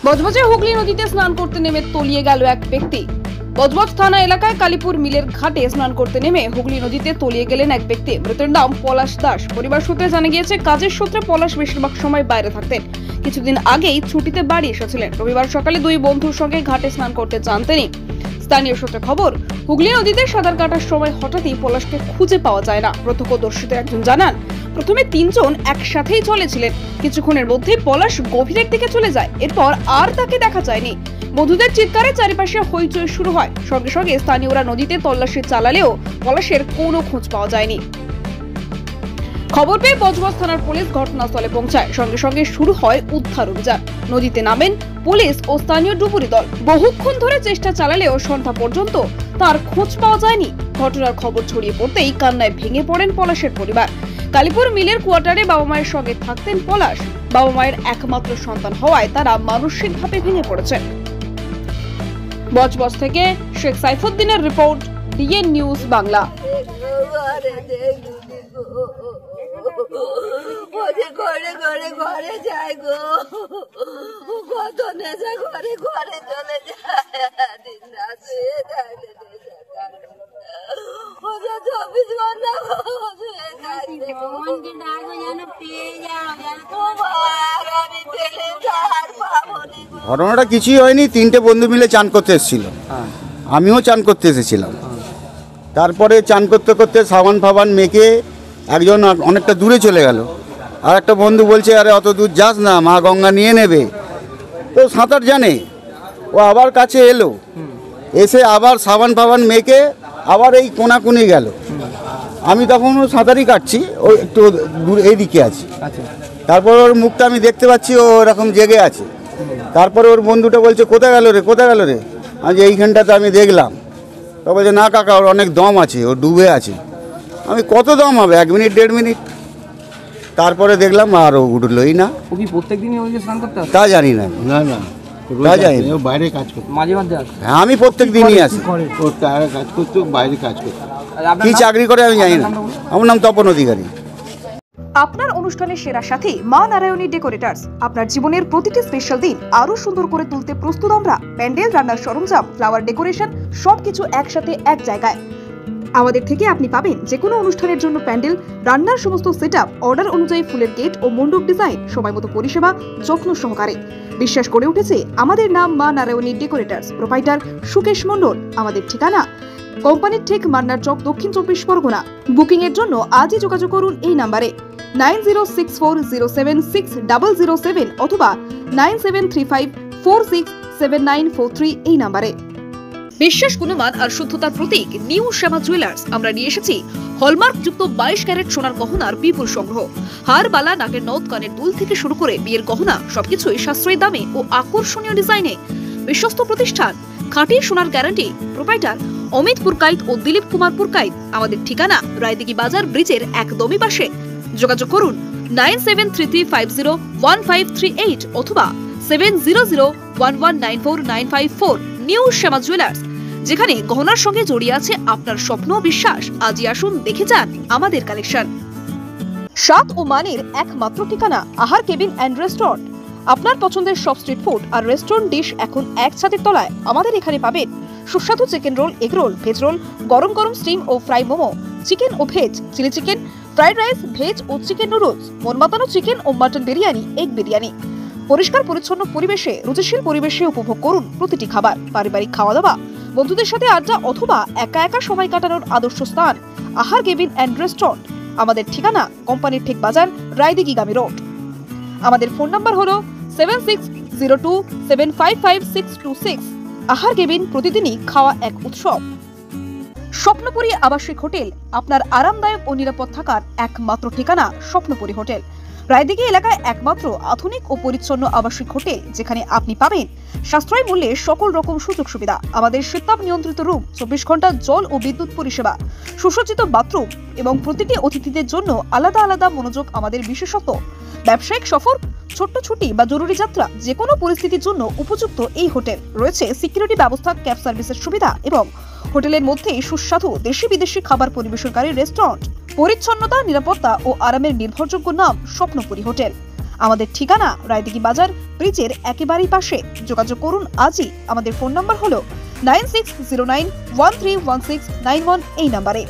বজবজে হুগলি নদীতে স্নান করতে নেমে তলিয়ে গেল এক ব্যক্তি। বজবজ থানা এলাকায় কালীপুর মিলের ঘাটে স্নান করতে নেমে হুগলি নদীতে তলিয়ে গেলেন এক ব্যক্তি। মৃতের নাম পলাশ দাস। পরিবার সূত্রে জানা গিয়েছে, কাজের সূত্রে পলাশ বেশিরভাগ সময় বাইরে থাকতেন। কিছুদিন আগেই ছুটিতে বাড়ি এসেছিলেন। রবিবার সকালে দুই বন্ধুর সঙ্গে ঘাটে স্নান করতে যান তিনি। স্থানীয় সূত্রে খবর, হুগলি নদীতে সাঁতার কাটার সময় হঠাৎই পলাশকে খুঁজে পাওয়া যায় না। প্রত্যক্ষদর্শীদের একজন জানান, প্রথমে তিনজন একসাথেই চলেছিলেন। কিছুক্ষণের মধ্যেই পলাশ গভীরের দিকে চলে যায়। এরপর আর তাকে দেখা যায়নি। বন্ধুদের চিৎকারে চারিপাশে হইচই শুরু হয়। সঙ্গে সঙ্গে স্থানীয়রা নদীতে তল্লাশি চালালেও পলাশের কোনো খোঁজ পাওয়া যায়নি। খবর পেয়ে বজবজ থানার পুলিশ ঘটনাস্থলে পৌঁছায়। সঙ্গে সঙ্গে শুরু হয় উদ্ধার অভিযান। নদীতে নামেন পুলিশ ও স্থানীয় ডুবুরি দল। বহুক্ষণ ধরে চেষ্টা চালালেও সন্ধ্যা পর্যন্ত তার খোঁজ পাওয়া যায়নি। ঘটনার খবর ছড়িয়ে পড়তেই কান্নায় ভেঙে পড়েন পলাশের পরিবার। কালীপুর মিলের কোয়ার্টারে বাবা মায়ের সঙ্গে থাকতেন পলাশ। বাবা মায়ের একমাত্র সন্তান হওয়ায় তারা মানসিকভাবে ভেঙে পড়েছেন। বজবজ থেকে শেখ সাইফুদ্দিনের রিপোর্ট, ডিএন নিউজ বাংলা। ঘরে যায় গো, কত নেশা ঘরে ঘরে চলে যায়। দিন রাত 24 ঘন্টা ঘটনাটা কিছুই হয়নি। তিনটে বন্ধু মিলে চান করতে এসেছিল, আমিও চান করতে এসেছিলাম। তারপরে চান করতে করতে সাবান ফাবান মেখে একজন অনেকটা দূরে চলে গেল। আর একটা বন্ধু বলছে, আরে অত দূর যাস না, মা গঙ্গা নিয়ে নেবে। তো সাঁতার জানে, ও আবার কাছে এলো, এসে আবার সাবান ফাবান মেখে আবার এই কোনাকুনি গেল। আমি তখন সাঁতারই কাটছি, ও একটু দূর এইদিকে আছে। তারপর ওর মুখটা আমি দেখতে পাচ্ছি, ও এরকম জেগে আছে। তারপরে ওর বন্ধুটা বলছে, কোথায় গেল রে, কোথায় গেল রে? আজ এইখানটাতে আমি দেখলাম। তো বলছে, না কাকা, ওর অনেক দম আছে, ও ডুবে আছে। আমি, কত দম হবে? 1 মিনিট 1.5 মিনিট। তারপরে দেখলাম আর ও উঠলোই না। ও কি প্রত্যেকদিনই ওই যে স্নান করতে আসে? তা জানি না, না না, তা জানি না। বাইরে কাজ করতো, মাঝে মাঝে আসে। হ্যাঁ, আমি প্রত্যেক দিনই আসি। ও টায়ারে কাজ করতো, বাইরে কাজ করতো। কি চাকরি করে আমি জানি না। আমার নাম তপন অধিকারী। আপনার অনুষ্ঠানের সেরা সাথী মা নারায়ণী ডেকোরেটার্স। আপনার জীবনের প্রতিটি স্পেশাল দিন আরো সুন্দর করে তুলতে প্রস্তুত আমরা। প্যান্ডেল, রান্নার সরঞ্জাম, ফ্লাওয়ার ডেকোরেশন সবকিছু একসাথে এক জায়গায়। আমাদের থেকে আপনি পাবেন যে কোনো অনুষ্ঠানের জন্য প্যান্ডেল, রান্নার সমস্ত সেটআপ, অর্ডার অনুযায়ী ফুলের গেট ও মণ্ডপ ডিজাইন, সময় মতো পরিষেবা, যত্ন সহকারে। বিশ্বাস করে উঠেছে আমাদের নাম মা নারায়ণী ডেকোরেটার্স। প্রোপাইটার সুকেশ মণ্ডল। আমাদের ঠিকানা কোম্পানির ঠিক মান্নার চক, দক্ষিণ 24 পরগনা। বুকিং এর জন্য আজই যোগাযোগ করুন এই নাম্বারে 9064076007 অথবা 9735467943 এই নাম্বারে। বিশ্বাস, গুণমান আর শুদ্ধতার প্রতীক নিউ শ্যামা জুয়েলার্স। আমরা নিয়ে এসেছি হলমার্ক যুক্ত 22 ক্যারেট সোনার গহনার বিপুল সংগ্রহ। হার, বালা, নাকের নথ, কানের দুল থেকে শুরু করে বিয়ের গহনা সবকিছুই সাশ্রয়ী দামে ও আকর্ষণীয় ডিজাইনে। বিশ্বস্ত প্রতিষ্ঠান, খাঁটি সোনার গ্যারান্টি। প্রোপাইটার অমিত পুরকাইত ও দিলীপ কুমার পুরকাইত। আমাদের ঠিকানা রায়দিঘি বাজার ব্রিজের একদমই পাশে। যোগাযোগ করুন 9733501538 অথবা 7001194954। নিউ শ্যামা জুয়েলার্স, যেখানে গহনার সঙ্গে জড়িয়ে আছে আপনার স্বপ্ন ও বিশ্বাস। আজই আসুন, দেখে যান আমাদের কালেকশন। স্বাদ ও মানের একমাত্র ঠিকানা আহার কেবিন অ্যান্ড রেস্টুরেন্ট। আপনার পছন্দের সব স্ট্রিট ফুড আর রেস্টুরেন্ট ডিশ এখন এক ছাদের তলায়। আমাদের এখানে পাবেন সুস্বাদু chicken roll, egg roll, veg roll, গরম গরম স্টিম ও ফ্রাই মোমো, চিকেন ও veg, chilli chicken, fried rice, veg ও চিকেন নুডলস, মন মাতানো চিকেন ও মাটন বিরিয়ানি, এগ বিরিয়ানি। পরিষ্কার পরিচ্ছন্ন পরিবেশে, রুচিশীল পরিবেশে উপভোগ করুন প্রতিটি খাবার। পারিবারিক খাওয়া দাওয়া, বন্ধুদের সাথে আড্ডা অথবা একা একা সময় কাটানোর আদর্শ স্থান আহার কেবিন অ্যান্ড রেস্টুরেন্ট। আমাদের ঠিকানা কোম্পানির ঠিক বাজার, রায়দিঘি গামী রোড। আমাদের ফোন নাম্বার হলো 7602755626। আহার কেবিন, প্রতিদিনই খাওয়া এক উৎসব। স্বপ্নপুরী আবাসিক হোটেল, আপনার আরামদায়ক ও নিরাপদ থাকার একমাত্র ঠিকানা স্বপ্নপুরী হোটেল। রায়দিঘি এলাকায় একমাত্র আধুনিক ও পরিচ্ছন্ন আবাসিক হোটেল, যেখানে আপনি পাবেন সাশ্রয়ী মূল্যে সকল রকম সুযোগ সুবিধা। আমাদের শীতাপ নিয়ন্ত্রিত রুম, 24 ঘন্টা জল ও বিদ্যুৎ পরিষেবা, সুসজ্জিত বাথরুম এবং প্রতিটি অতিথিদের জন্য আলাদা আলাদা মনোযোগ আমাদের বিশেষত্ব। ব্যবসায়িক সফর, ছোট্ট ছুটি বা জরুরি যাত্রা, যে কোনো পরিস্থিতির জন্য উপযুক্ত এই হোটেল। রয়েছে সিকিউরিটি ব্যবস্থা, ক্যাব সার্ভিসের সুবিধা এবং হোটেলের মধ্যেই সুস্বাদু দেশি বিদেশি খাবার পরিবেশনকারী রেস্টুরেন্ট। পরিচ্ছন্নতা, নিরাপত্তা ও আরামের নির্ভরযোগ্য নাম স্বপ্নপুরী হোটেল। আমাদের ঠিকানা রায়দিঘি বাজার ব্রিজের একেবারেই পাশে। যোগাযোগ করুন আজই। আমাদের ফোন নাম্বার হলো 9609131691 এই নাম্বারে।